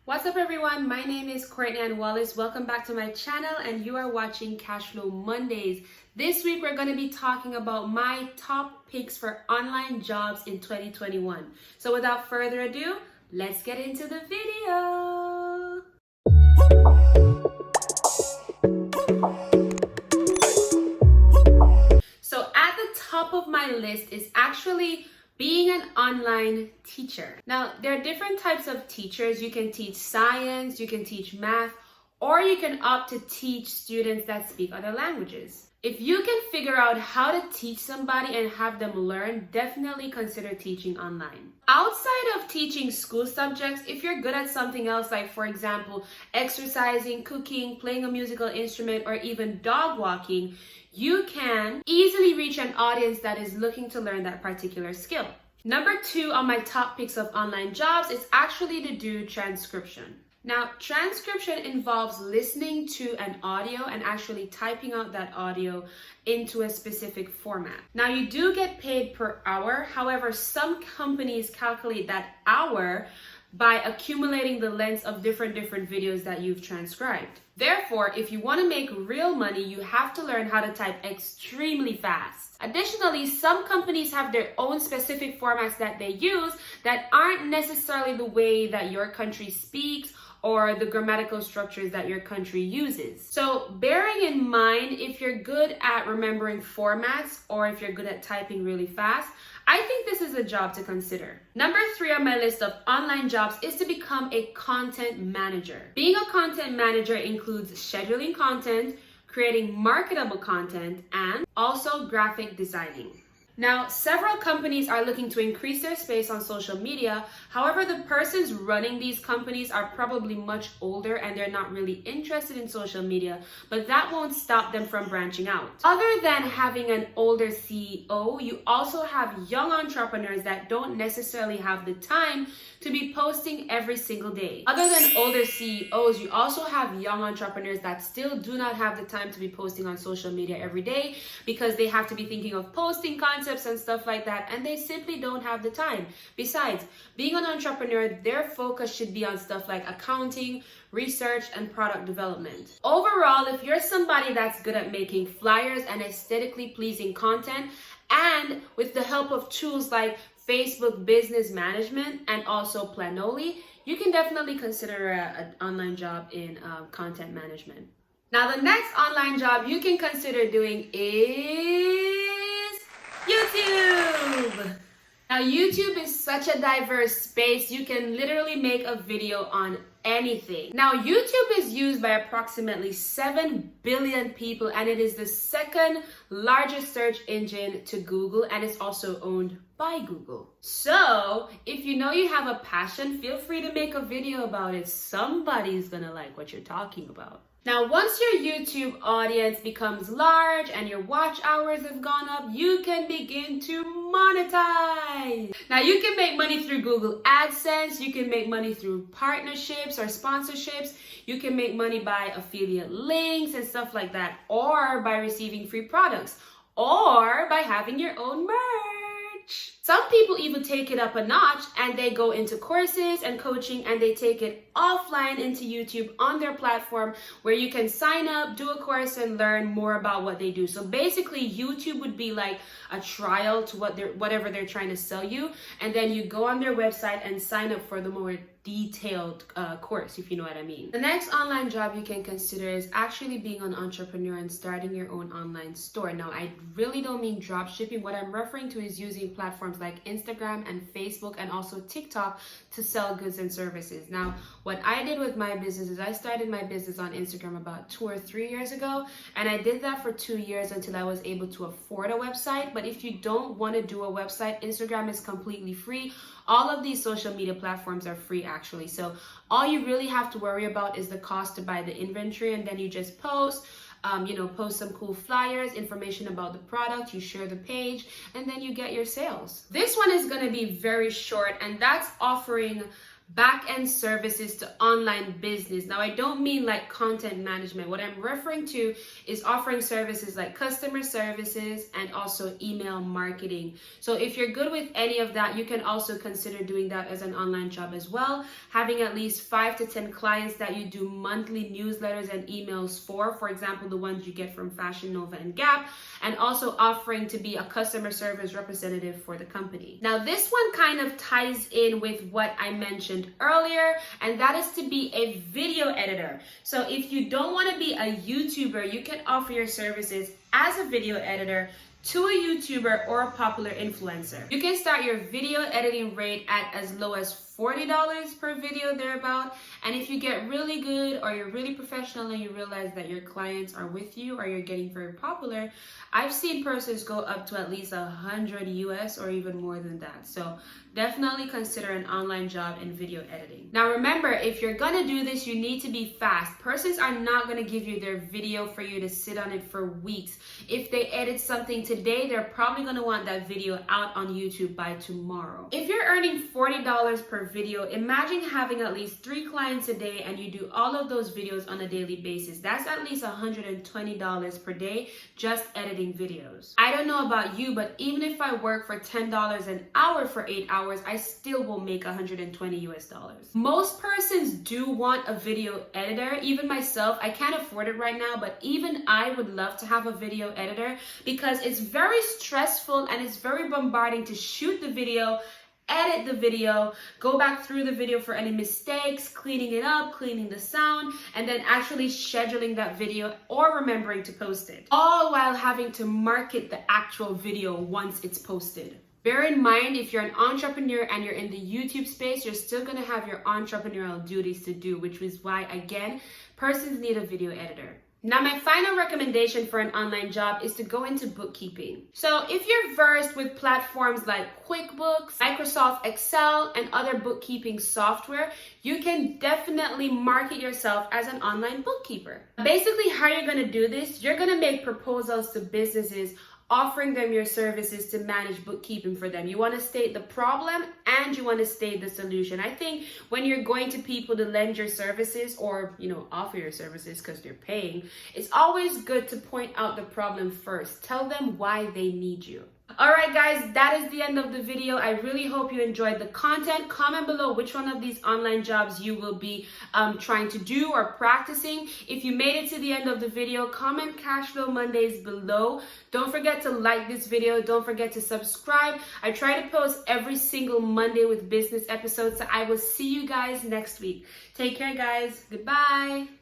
What's up everyone, my name is Courtney-Ann. Welcome back to my channel and you are watching Cashflow Mondays. This week we're going to be talking about my top picks for online jobs in 2021. So without further ado, let's get into the video. So at the top of my list is actually being an online teacher. Now, there are different types of teachers. You can teach science, you can teach math, or you can opt to teach students that speak other languages. If you can figure out how to teach somebody and have them learn, definitely consider teaching online. Outside of teaching school subjects, if you're good at something else, like for example, exercising, cooking, playing a musical instrument, or even dog walking, you can easily reach an audience that is looking to learn that particular skill. Number 2 on my top picks of online jobs is actually to do transcription. Now, transcription involves listening to an audio and actually typing out that audio into a specific format. Now, you do get paid per hour. However, some companies calculate that hour by accumulating the lengths of different videos that you've transcribed. Therefore, if you want to make real money, you have to learn how to type extremely fast. Additionally, some companies have their own specific formats that they use that aren't necessarily the way that your country speaks or the grammatical structures that your country uses. So bearing in mind, if you're good at remembering formats or if you're good at typing really fast, I think this is a job to consider. Number 3 on my list of online jobs is to become a content manager. Being a content manager includes scheduling content, creating marketable content, and also graphic designing. Now, several companies are looking to increase their space on social media. However, the persons running these companies are probably much older and they're not really interested in social media, but that won't stop them from branching out. Other than having an older CEO, you also have young entrepreneurs that don't necessarily have the time to be posting every single day. Other than older CEOs, you also have young entrepreneurs that still do not have the time to be posting on social media every day because they have to be thinking of posting content and stuff like that, and they simply don't have the time. Besides, being an entrepreneur, their focus should be on stuff like accounting, research, and product development. Overall, if you're somebody that's good at making flyers and aesthetically pleasing content, and with the help of tools like Facebook Business Management and also Planoly, you can definitely consider an online job in content management. Now, the next online job you can consider doing is YouTube. Now, YouTube is such a diverse space. You can literally make a video on anything. Now, YouTube is used by approximately 7 billion people, and it is the second largest search engine to Google, and it's also owned by Google. So if you know you have a passion, feel free to make a video about it. Somebody's gonna like what you're talking about. Now, once your YouTube audience becomes large and your watch hours have gone up, you can begin to monetize. Now, you can make money through Google AdSense, you can make money through partnerships or sponsorships, you can make money by affiliate links and stuff like that, or by receiving free products, or by having your own merch. Some people even take it up a notch and they go into courses and coaching and they take it offline into YouTube on their platform where you can sign up, do a course, and learn more about what they do. So basically, YouTube would be like a trial to whatever they're trying to sell you. And then you go on their website and sign up for the more detailed course, if you know what I mean. The next online job you can consider is actually being an entrepreneur and starting your own online store. Now, I really don't mean drop shipping. What I'm referring to is using platforms like Instagram and Facebook and also TikTok to sell goods and services. Now, what I did with my business is I started my business on Instagram about 2 or 3 years ago, and I did that for 2 years until I was able to afford a website. But if you don't want to do a website, Instagram is completely free. All of these social media platforms are free actually. So all you really have to worry about is the cost to buy the inventory, and then you just post, post some cool flyers, information about the product, you share the page, and then you get your sales. This one is going to be very short, and that's offering back-end services to online business. Now, I don't mean like content management. What I'm referring to is offering services like customer services and also email marketing. So if you're good with any of that, you can also consider doing that as an online job as well. Having at least 5 to 10 clients that you do monthly newsletters and emails for example, the ones you get from Fashion Nova and Gap, and also offering to be a customer service representative for the company. Now, this one kind of ties in with what I mentioned earlier, and that is to be a video editor. So if you don't want to be a YouTuber, you can offer your services as a video editor to a YouTuber or a popular influencer. You can start your video editing rate at as low as $40 per video thereabout. And if you get really good or you're really professional and you realize that your clients are with you or you're getting very popular, I've seen persons go up to at least 100 US or even more than that. So definitely consider an online job in video editing. Now remember, if you're gonna do this, you need to be fast. Persons are not gonna give you their video for you to sit on it for weeks. If they edit something today, they're probably gonna want that video out on YouTube by tomorrow. If you're earning $40 per video, imagine having at least 3 clients a day and you do all of those videos on a daily basis. That's at least $120 per day just editing videos. I don't know about you, but even if I work for $10 an hour for 8 hours, I still will make $120 US. Most persons do want a video editor. Even myself, I can't afford it right now, but even I would love to have a video editor because it's very stressful and it's very bombarding to shoot the video, edit the video, go back through the video for any mistakes, cleaning it up, cleaning the sound, and then actually scheduling that video or remembering to post it, all while having to market the actual video once it's posted. Bear in mind, if you're an entrepreneur and you're in the YouTube space, you're still gonna have your entrepreneurial duties to do, which is why, again, persons need a video editor. Now, my final recommendation for an online job is to go into bookkeeping. So if you're versed with platforms like QuickBooks, Microsoft Excel, and other bookkeeping software, you can definitely market yourself as an online bookkeeper. Basically, how you're gonna do this, you're gonna make proposals to businesses offering them your services to manage bookkeeping for them. You want to state the problem and you want to state the solution. I think when you're going to people to lend your services or, offer your services because they're paying, it's always good to point out the problem first. Tell them why they need you. All right, guys, that is the end of the video. I really hope you enjoyed the content. Comment below which one of these online jobs you will be trying to do or practicing. If you made it to the end of the video, comment Cash Flow Mondays below. Don't forget to like this video. Don't forget to subscribe. I try to post every single Monday with business episodes, so I will see you guys next week. Take care, guys. Goodbye.